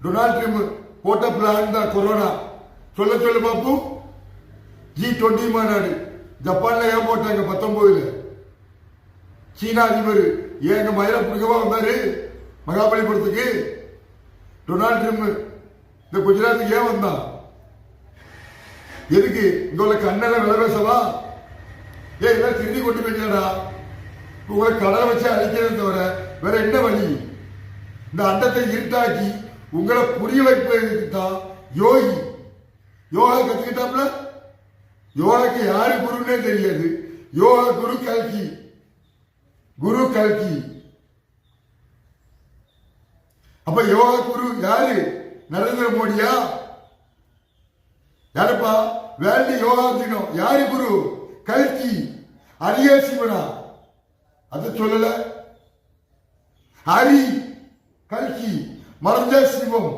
Donald Trump போட்ட plan தான் corona. சொல்ல பாப்பு. G20 மாநாடு ஜப்பான்ல ஏன் போட்டாங்க 19. சீனா அதிபர் ஏங்க மயில பிடிக்கவா வந்தாரு மகாபலிபுரத்துக்கு. டொனால்ட் ட்ரம்ப் இந்த குஜராத்துக்கு ஏன் வந்தான்? எதுக்கு? இங்க உள்ள கண்ணெல்லாம் விளவேசவா? எல்லாம் திருடி கொண்டு போயிட்டாடா. உங்களை கடலை வச்சு அழிக்கிறது தவிர வேற என்ன வழி? இந்த அண்டத்தை இருட்டாக்கி உங்களை புரிய வைப்பதற்கு தான் யோகி. யோகா கத்துக்கிட்டாப்ல. யோகாக்கு யாரு குருன்னே தெரியாது. யோகா குரு கல்கி. குரு கல்கி. அப்ப யோகா குரு யாரு? நரேந்திர மோடியா? யாருப்பா? வேல்டு யோகா தினம். யாரு குரு? கல்கி. அரிய சிவனா? அது சொல்லல. ஹரி கல்கி மறைஞ்ச சிவம்.